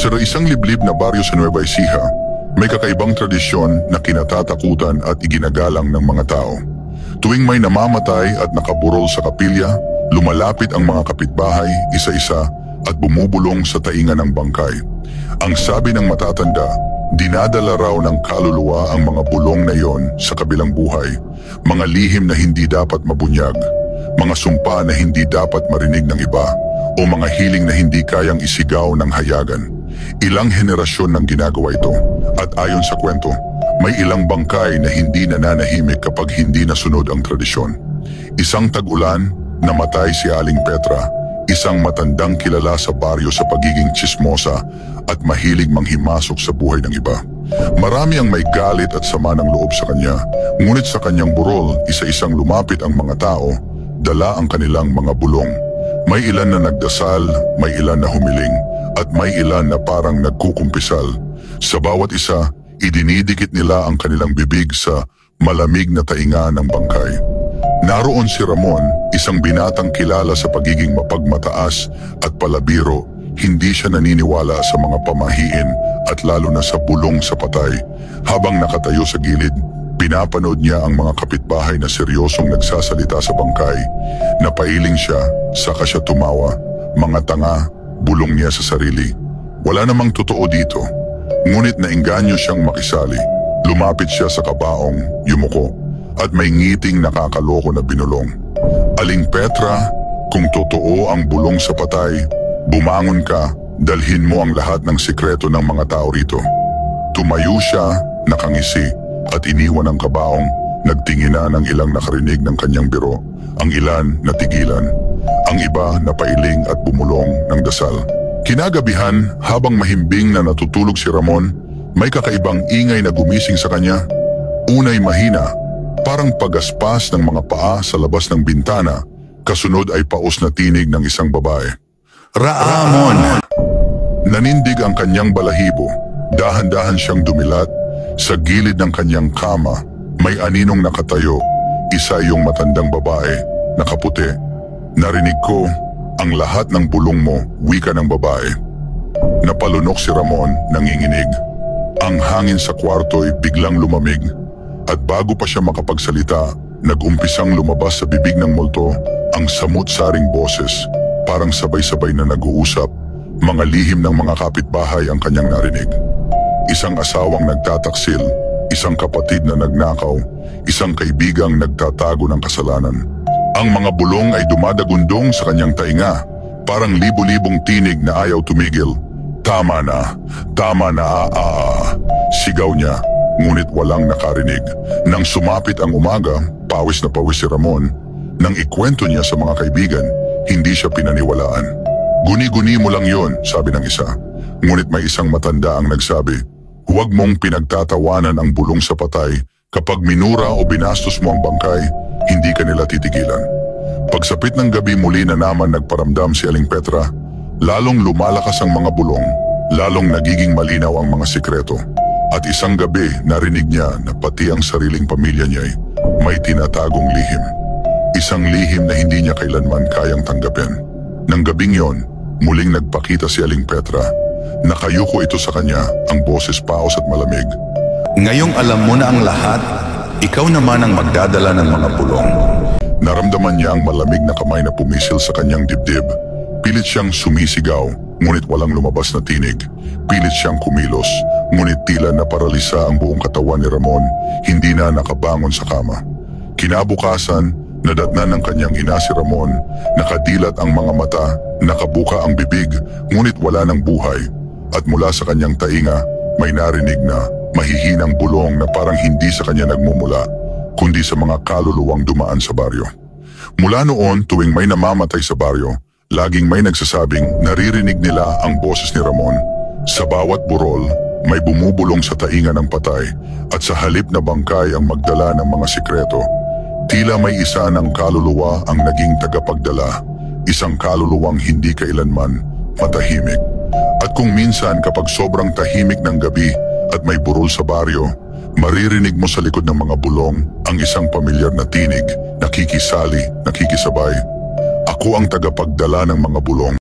Sa isang liblib na baryo sa Nueva Ecija, may kakaibang tradisyon na kinatatakutan at iginagalang ng mga tao. Tuwing may namamatay at nakaburol sa kapilya, lumalapit ang mga kapitbahay isa-isa at bumubulong sa tainga ng bangkay. Ang sabi ng matatanda, dinadala raw ng kaluluwa ang mga bulong na iyon sa kabilang buhay, mga lihim na hindi dapat mabunyag, mga sumpa na hindi dapat marinig ng iba, o mga hiling na hindi kayang isigaw ng hayagan. Ilang henerasyon nang ginagawa ito, at ayon sa kwento, may ilang bangkay na hindi nananahimik kapag hindi nasunod ang tradisyon. Isang tag-ulan, namatay si Aling Petra, isang matandang kilala sa baryo sa pagiging tsismosa at mahilig manghimasok sa buhay ng iba. Marami ang may galit at sama ng loob sa kanya, ngunit sa kanyang burol, isa-isang lumapit ang mga tao, dala ang kanilang mga bulong. May ilan na nagdasal, may ilan na humiling, at may ilan na parang nagkukumpisal. Sa bawat isa, idinidikit nila ang kanilang bibig sa malamig na tainga ng bangkay. Naroon si Ramon, isang binatang kilala sa pagiging mapagmataas at palabiro. Hindi siya naniniwala sa mga pamahiin at lalo na sa bulong sa patay. Habang nakatayo sa gilid, pinapanood niya ang mga kapitbahay na seryosong nagsasalita sa bangkay. Napailing siya, saka siya tumawa. Mga tanga, bulong niya sa sarili. Wala namang totoo dito. Ngunit naengganyo siyang makisali. Lumapit siya sa kabaong, yumuko, at may ngiting nakakaloko na binulong. Aling Petra, kung totoo ang bulong sa patay, bumangon ka, dalhin mo ang lahat ng sikreto ng mga tao rito. Tumayo siya, nakangisi, at iniwan ang kabaong. Nagtingina ng ilang nakarinig ng kanyang biro, ang ilan natigilan, ang iba napailing at bumulong ng dasal. Kinagabihan, habang mahimbing na natutulog si Ramon, may kakaibang ingay na gumising sa kanya. Unay mahina, parang pagaspas ng mga paa sa labas ng bintana, kasunod ay paos na tinig ng isang babae. Ramon! Nanindig ang kanyang balahibo, dahan-dahan siyang dumilat. Sa gilid ng kanyang kama, may aninong nakatayo, isa yung matandang babae, nakaputi. Narinig ko, ang lahat ng bulong mo, wika ng babae. Napalunok si Ramon, nanginginig. Ang hangin sa kwarto'y biglang lumamig, at bago pa siya makapagsalita, nag-umpisang lumabas sa bibig ng multo ang samut-saring boses, parang sabay-sabay na nag-uusap. Mga lihim ng mga kapitbahay ang kanyang narinig. Isang asawang nagtataksil, isang kapatid na nagnakaw, isang kaibigang nagtatago ng kasalanan. Ang mga bulong ay dumadagundong sa kanyang tainga, parang libo-libong tinig na ayaw tumigil. Tama na, sigaw niya, ngunit walang nakarinig. Nang sumapit ang umaga, pawis na pawis si Ramon. Nang ikwento niya sa mga kaibigan, hindi siya pinaniwalaan. Guni-guni mo lang yon, sabi ng isa. Ngunit may isang matanda ang nagsabi, huwag mong pinagtatawanan ang bulong sa patay. Kapag minura o binastos mo ang bangkay, hindi ka nila titigilan. Pagsapit ng gabi, muli na naman nagparamdam si Aling Petra. Lalong lumalakas ang mga bulong, lalong nagiging malinaw ang mga sikreto. At isang gabi, narinig niya na pati ang sariling pamilya niya'y may tinatagong lihim. Isang lihim na hindi niya kailanman kayang tanggapin. Nang gabing yon, muling nagpakita si Aling Petra. Nakayuko ito sa kanya, ang boses paos at malamig. Ngayong alam mo na ang lahat, ikaw naman ang magdadala ng mga bulong. Naramdaman niya ang malamig na kamay na pumisil sa kanyang dibdib. Pilit siyang sumisigaw, ngunit walang lumabas na tinig. Pilit siyang kumilos, ngunit tila naparalisa ang buong katawan ni Ramon, hindi na nakabangon sa kama. Kinabukasan, nadatnan ng kanyang ina si Ramon, nakadilat ang mga mata, nakabuka ang bibig, ngunit wala ng buhay. At mula sa kanyang tainga, may narinig na mahihinang bulong na parang hindi sa kanya nagmumula, kundi sa mga kaluluwang dumaan sa baryo. Mula noon, tuwing may namamatay sa baryo, laging may nagsasabing naririnig nila ang boses ni Ramon. Sa bawat burol, may bumubulong sa tainga ng patay, at sa halip na bangkay ang magdala ng mga sikreto. Tila may isa ng kaluluwa ang naging tagapagdala, isang kaluluwang hindi kailanman matahimik. At kung minsan kapag sobrang tahimik ng gabi at may burol sa baryo, maririnig mo sa likod ng mga bulong ang isang pamilyar na tinig, nakikisali, nakikisabay. Ako ang tagapagdala ng mga bulong.